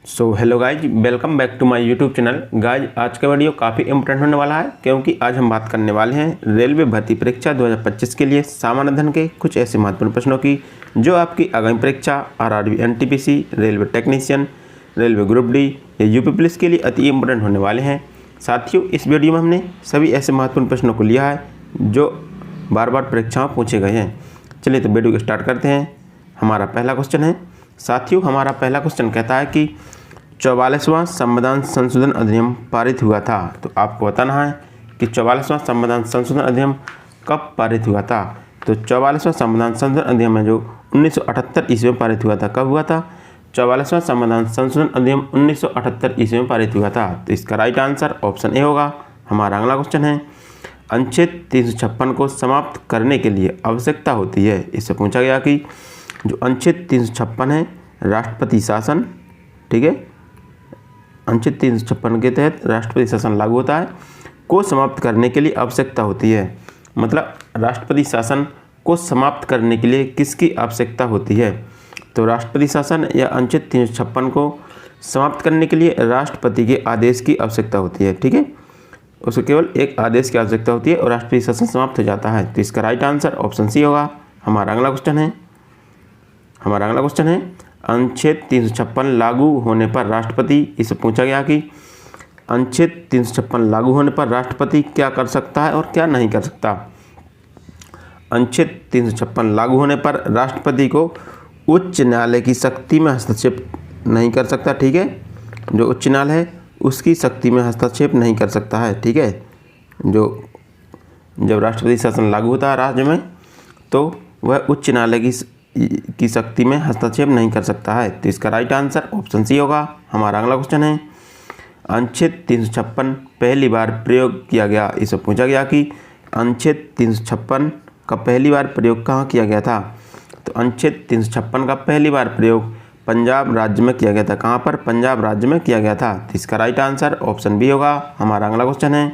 So hello guys, welcome back to my YouTube channel. Guys आज का video काफ़ी important होने वाला है क्योंकि आज हम बात करने वाले हैं रेलवे भर्ती परीक्षा 2025 के लिए सामान्य अध्ययन के कुछ ऐसे महत्वपूर्ण प्रश्नों की जो आपकी आगामी परीक्षा RRB NTPC, railway technician, railway group D या यूपी पुलिस के लिए अति इंपॉर्टेंट होने वाले हैं। साथियों, इस वीडियो में हमने सभी ऐसे महत्वपूर्ण प्रश्नों को लिया है जो बार बार परीक्षाओं पूछे गए हैं। चलिए तो वीडियो को स्टार्ट करते हैं। हमारा पहला क्वेश्चन है, साथियों हमारा पहला क्वेश्चन कहता है कि 44वां संविधान संशोधन अधिनियम पारित हुआ था। तो आपको बताना है कि 44वां संविधान संशोधन अधिनियम कब पारित हुआ था। तो 44वां संविधान संशोधन अधिनियम है जो 1978 ईस्वी में पारित हुआ था। कब हुआ था? 44वां संविधान संशोधन अधिनियम 1978 ईस्वी में पारित हुआ था। तो इसका राइट आंसर ऑप्शन ए होगा। हमारा अगला क्वेश्चन है, अनुच्छेद 356 को समाप्त करने के लिए आवश्यकता होती है। इससे पूछा गया कि जो अनुच्छेद 356 है राष्ट्रपति शासन, ठीक है, अनुच्छेद 356 के तहत राष्ट्रपति शासन लागू होता है, को समाप्त करने के लिए आवश्यकता होती है। मतलब राष्ट्रपति शासन को समाप्त करने के लिए किसकी आवश्यकता होती है? तो राष्ट्रपति शासन या अनुच्छेद 356 को समाप्त करने के लिए राष्ट्रपति के आदेश की आवश्यकता होती है। ठीक है, उसको केवल एक आदेश की आवश्यकता होती है और राष्ट्रपति शासन समाप्त हो जाता है। तो इसका राइट आंसर ऑप्शन सी होगा। हमारा अगला क्वेश्चन है, अनुच्छेद 356 लागू होने पर राष्ट्रपति, इससे पूछा गया कि अनुच्छेद 356 लागू होने पर राष्ट्रपति क्या कर सकता है और क्या नहीं कर सकता। अनुच्छेद 356 लागू होने पर राष्ट्रपति को उच्च न्यायालय की शक्ति में हस्तक्षेप नहीं कर सकता। ठीक है, जो उच्च न्यायालय है उसकी शक्ति में हस्तक्षेप नहीं कर सकता है। ठीक है, जब राष्ट्रपति शासन लागू होता है राज्य में तो वह उच्च न्यायालय की शक्ति में हस्तक्षेप नहीं कर सकता है। तो इसका राइट आंसर ऑप्शन सी होगा। हमारा अगला क्वेश्चन है, अनुच्छेद 356 पहली बार प्रयोग किया गया। इससे पूछा गया कि अनुच्छेद 356 का पहली बार प्रयोग कहाँ किया गया था। तो अनुच्छेद 356 का पहली बार प्रयोग पंजाब राज्य में किया गया था। कहाँ पर? पंजाब राज्य में किया गया था। तो इसका राइट आंसर ऑप्शन बी होगा। हमारा अगला क्वेश्चन है,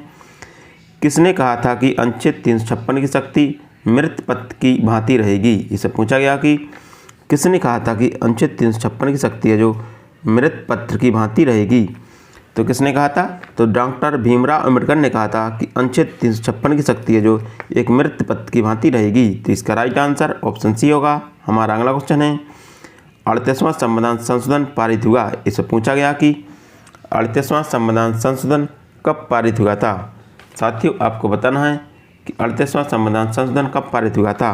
किसने कहा था कि अनुच्छेद 356 की शक्ति मृत पत्र की भांति रहेगी। इसे पूछा गया कि किसने कहा था कि अनुच्छेद 356 की शक्ति है जो मृत पत्र की भांति रहेगी। तो किसने कहा था? तो डॉक्टर भीमराव अम्बेडकर ने कहा था कि अनुच्छेद 356 की शक्ति है जो एक मृत पत्र की भांति रहेगी। तो इसका राइट आंसर ऑप्शन सी होगा। हमारा अगला क्वेश्चन है, 38वां संविधान संशोधन पारित हुआ। इसे पूछा गया कि 38वां संविधान संशोधन कब पारित हुआ था। साथियों आपको बताना है कि 38वां संविधान संशोधन कब पारित हुआ था।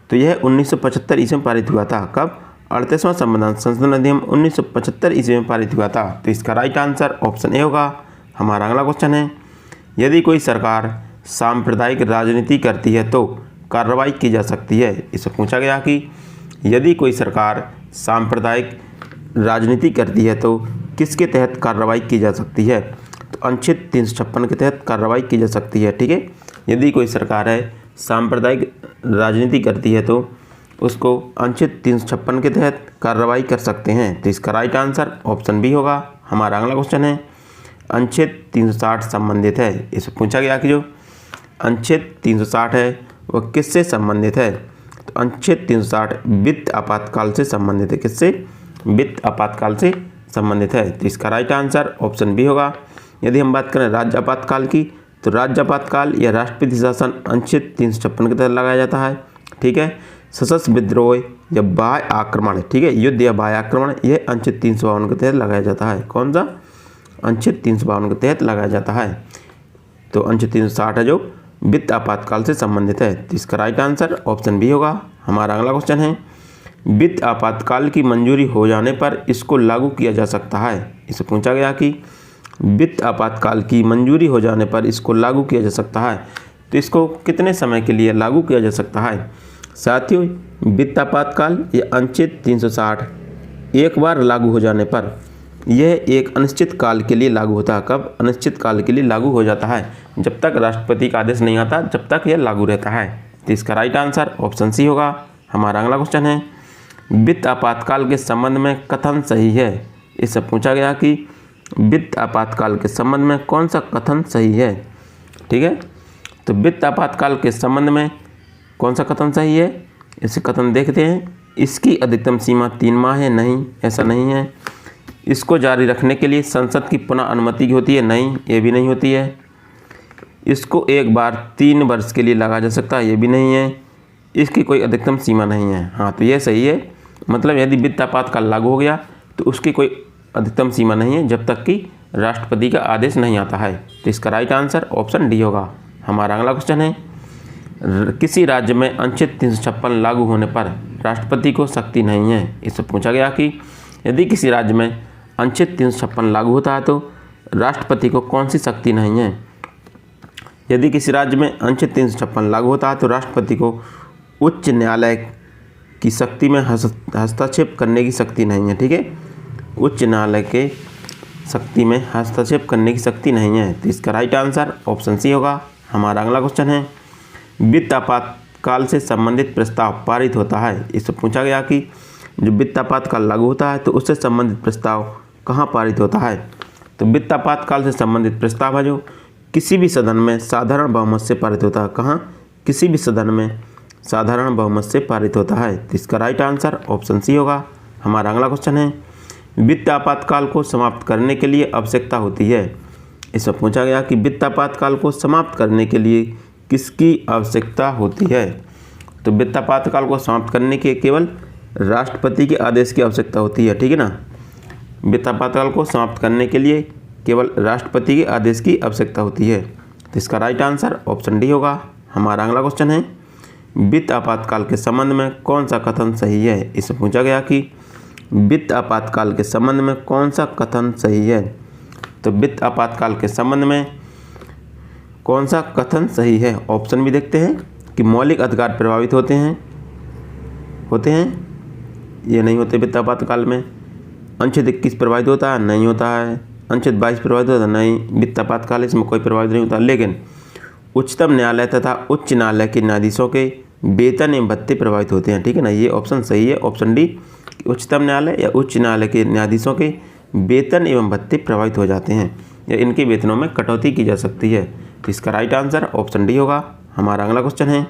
तो यह 1975 ईस्वी में पारित हुआ था। कब? 38वां संविधान संशोधन अधिनियम 1975 ईस्वी में पारित हुआ था। तो इसका राइट आंसर ऑप्शन ए होगा। हमारा अगला क्वेश्चन है, यदि कोई सरकार सांप्रदायिक राजनीति करती है तो कार्रवाई की जा सकती है। इससे पूछा गया कि यदि कोई सरकार सांप्रदायिक राजनीति करती है तो किसके तहत कार्रवाई की जा सकती है। तो अनुच्छेद 356 के तहत कार्रवाई की जा सकती है। ठीक है, यदि कोई सरकार है सांप्रदायिक राजनीति करती है तो उसको अनुच्छेद 356 के तहत कार्रवाई कर सकते हैं। तो इसका राइट आंसर ऑप्शन बी होगा। हमारा अगला क्वेश्चन है, अनुच्छेद 360 संबंधित है। इससे पूछा गया कि जो अनुच्छेद 360 है वह किससे संबंधित है। तो अनुच्छेद 360 वित्त आपातकाल से संबंधित है। किससे? वित्त आपातकाल से संबंधित है। तो इसका राइट आंसर ऑप्शन बी होगा। यदि हम बात करें राज्य आपातकाल की, तो राज्य आपातकाल या राष्ट्रपति शासन अनुच्छेद 356 के तहत लगाया जाता है। ठीक है, सशस्त्र विद्रोह या बाह्य आक्रमण, ठीक है, युद्ध या बाह्य आक्रमण, यह अनुच्छेद 352 के तहत लगाया जाता है। कौन सा? अनुच्छेद 352 के तहत लगाया जाता है। तो अनुच्छेद 360 है जो वित्त आपातकाल से संबंधित है। तो इसका राइट आंसर ऑप्शन बी होगा। हमारा अगला क्वेश्चन है, वित्त आपातकाल की मंजूरी हो जाने पर इसको लागू किया जा सकता है। इससे पूछा गया कि वित्त आपातकाल की मंजूरी हो जाने पर इसको लागू किया जा सकता है। तो इसको कितने समय के लिए लागू किया जा सकता है। साथियों, वित्त आपातकाल या अनुच्छेद 360 एक बार लागू हो जाने पर यह एक अनिश्चित काल के लिए लागू होता है। कब? अनिश्चित काल के लिए लागू हो जाता है। जब तक राष्ट्रपति का आदेश नहीं आता जब तक यह लागू रहता है। तो इसका राइट आंसर ऑप्शन सी होगा। हमारा अगला क्वेश्चन है, वित्त आपातकाल के संबंध में कथन सही है। इससे पूछा गया कि वित्त आपातकाल के संबंध में कौन सा कथन सही है। ठीक है, तो वित्त आपातकाल के संबंध में कौन सा कथन सही है, इसे कथन देखते हैं। इसकी अधिकतम सीमा 3 माह है। नहीं, ऐसा नहीं है। इसको जारी रखने के लिए संसद की पुनः अनुमति की होती है? नहीं, ये भी नहीं होती है। इसको एक बार 3 वर्ष के लिए लगाया जा सकता है? ये भी नहीं है। इसकी कोई अधिकतम सीमा नहीं है। हाँ, तो ये सही है। मतलब यदि वित्त आपातकाल लागू हो गया तो उसकी कोई अधिकतम सीमा नहीं है जब तक कि राष्ट्रपति का आदेश नहीं आता है। तो इसका राइट आंसर ऑप्शन डी होगा। हमारा अगला क्वेश्चन है, किसी राज्य में अनुच्छेद 356 लागू होने पर राष्ट्रपति को शक्ति नहीं है। इससे पूछा गया कि यदि किसी राज्य में अनुच्छेद 356 लागू होता है तो राष्ट्रपति को कौन सी शक्ति नहीं है। यदि किसी राज्य में अनुच्छेद 356 लागू होता है तो राष्ट्रपति को उच्च न्यायालय की शक्ति में हस्तक्षेप करने की शक्ति नहीं है। ठीक है, उच्च न्यायालय के शक्ति में हस्तक्षेप करने की शक्ति नहीं है। तो इसका राइट आंसर ऑप्शन सी होगा। हमारा अगला क्वेश्चन है, वित्त आपातकाल से संबंधित प्रस्ताव पारित होता है। इससे पूछा गया कि जो वित्त आपातकाल लागू होता है तो उससे संबंधित प्रस्ताव कहाँ पारित होता है। तो वित्त आपातकाल से संबंधित प्रस्ताव है जो किसी भी सदन में साधारण बहुमत से पारित होता है। कहाँ? किसी भी सदन में साधारण बहुमत से पारित होता है। तो इसका राइट आंसर ऑप्शन सी होगा। हमारा अगला क्वेश्चन है, वित्त आपातकाल को समाप्त करने के लिए आवश्यकता होती है। इसमें पूछा गया कि वित्त आपातकाल को समाप्त करने के लिए किसकी आवश्यकता होती है। तो वित्त आपातकाल को समाप्त करने के केवल राष्ट्रपति के आदेश की आवश्यकता होती है। ठीक है ना, वित्त आपातकाल को समाप्त करने के लिए केवल राष्ट्रपति के आदेश की आवश्यकता होती है। तो इसका राइट आंसर ऑप्शन डी होगा। हमारा अगला क्वेश्चन है, वित्त आपातकाल के संबंध में कौन सा कथन सही है। इसमें पूछा गया कि वित्त आपातकाल के संबंध में कौन सा कथन सही है। तो वित्त आपातकाल के संबंध में कौन सा कथन सही है। ऑप्शन भी देखते हैं कि मौलिक अधिकार प्रभावित होते हैं ये नहीं होते वित्त आपातकाल में। अनुच्छेद 21 प्रभावित होता है? नहीं होता है। अनुच्छेद 22 प्रभावित होता है? नहीं। वित्त आपातकाल इसमें कोई प्रभावित नहीं होता। लेकिन उच्चतम न्यायालय तथा उच्च न्यायालय के न्यायाधीशों के वेतन एवं भत्ते प्रभावित होते हैं। ठीक है ना, ये ऑप्शन सही है, ऑप्शन डी। उच्चतम न्यायालय या उच्च न्यायालय के न्यायाधीशों के वेतन एवं भत्ते प्रभावित हो जाते हैं या इनके वेतनों में कटौती की जा सकती है। तो इसका राइट आंसर ऑप्शन डी होगा। हमारा अगला क्वेश्चन है,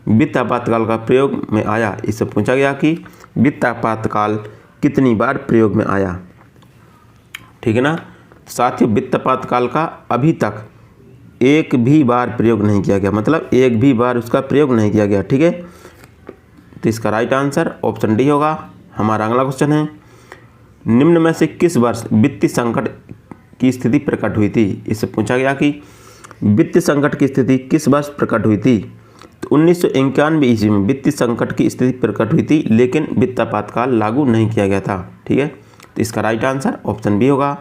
वित्त आपातकाल का प्रयोग में आया। इससे पूछा गया कि वित्त आपातकाल कितनी बार प्रयोग में आया। ठीक है ना साथियों, वित्त आपातकाल का अभी तक एक भी बार प्रयोग नहीं किया गया, मतलब एक भी बार उसका प्रयोग नहीं किया गया। ठीक है, तो इसका राइट आंसर ऑप्शन डी होगा। हमारा अगला क्वेश्चन है, निम्न में से किस वर्ष वित्तीय संकट की स्थिति प्रकट हुई थी। इससे पूछा गया कि वित्तीय संकट की स्थिति किस वर्ष प्रकट हुई थी। तो 1991 ईस्वी में वित्तीय संकट की स्थिति प्रकट हुई थी, लेकिन वित्त आपातकाल लागू नहीं किया गया था। ठीक है, तो इसका राइट आंसर ऑप्शन बी होगा।